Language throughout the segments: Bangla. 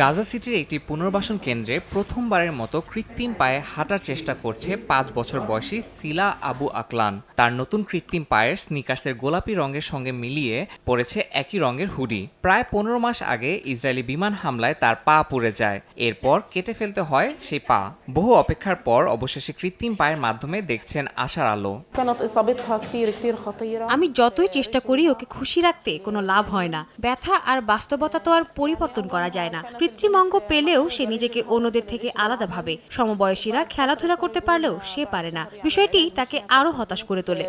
গাজা সিটির একটি পুনর্বাসন কেন্দ্রে প্রথমবারের মতো কৃত্রিম পায়ে হাঁটার চেষ্টা করছে ৫ বছর বয়সী সিলা আবু আকলান। তার নতুন কৃত্রিম পায়ের স্নিকার্সের গোলাপি রঙের সঙ্গে মিলিয়ে পড়েছে একই রঙের হুডি। প্রায় ১৫ মাস আগে ইসরায়েলি বিমান হামলায় তার পা পুড়ে যায়। এরপর কেটে ফেলতে হয় সেই পা। বহু অপেক্ষার পর অবশেষে কৃত্রিম পায়ের মাধ্যমে দেখছেন আশার আলো। আমি যতই চেষ্টা করি ওকে খুশি রাখতে কোনো লাভ হয় না। ব্যথা আর বাস্তবতা তো আর পরিবর্তন করা যায় না। কৃত্রিম অঙ্গ পেলেও সে নিজেকে অন্যদের থেকে আলাদা ভাবে। সমবয়সীরা খেলাধুলা করতে পারলেও সে পারে না। বিষয়টি তাকে আরো হতাশ করে তোলে।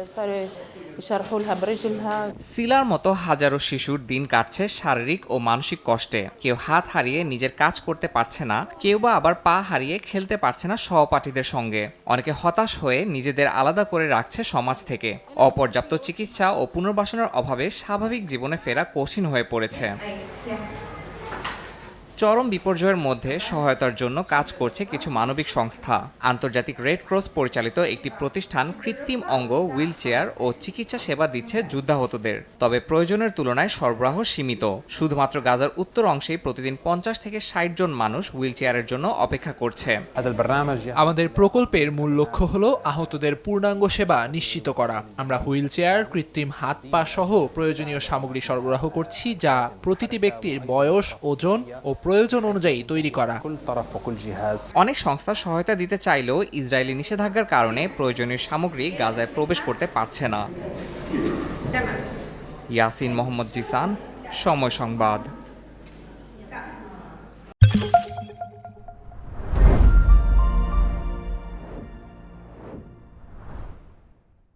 সিলার মতো হাজারো শিশুর দিন কাটছে শারীরিক ও মানসিক কষ্টে। কেউ হাত হারিয়ে নিজের কাজ করতে পারছে না, কেউ বা আবার পা হারিয়ে খেলতে পারছে না সহপাঠীদের সঙ্গে। অনেকে হতাশ হয়ে নিজেদের আলাদা করে রাখছে সমাজ থেকে। অপর্যাপ্ত চিকিৎসা ও পুনর্বাসনের অভাবে স্বাভাবিক জীবনে ফেরা কঠিন হয়ে পড়েছে। চরম বিপর্যয়ের মধ্যে সহায়তার জন্য কাজ করছে কিছু মানবিক সংস্থা। আন্তর্জাতিক রেড ক্রস পরিচালিত একটি প্রতিষ্ঠান কৃত্রিম অঙ্গ, হুইল চেয়ার ও চিকিৎসা সেবা দিচ্ছে যুদ্ধাহতদের। তবে প্রয়োজনের তুলনায় সরবরাহ সীমিত। শুধুমাত্র গাজার উত্তর অংশেই প্রতিদিন ৫০ থেকে ৬০ জন মানুষ হুইল চেয়ারের জন্য অপেক্ষা করছে। আমাদের প্রকল্পের মূল লক্ষ্য হলো আহতদের পূর্ণাঙ্গ সেবা নিশ্চিত করা। আমরা হুইল চেয়ার, কৃত্রিম হাত পা সহ প্রয়োজনীয় সামগ্রী সরবরাহ করছি, যা প্রতিটি ব্যক্তির বয়স, ওজন ও প্রয়োজন অনুযায়ী তৈরি করা। অনেক সংস্থা সহায়তা দিতে চাইলেও ইসরায়েলি নিষেধাজ্ঞার কারণে প্রয়োজনীয় সামগ্রী গাজায় প্রবেশ করতে পারছে না। ইয়াসিন মোহাম্মদ জিসান, সময় সংবাদ।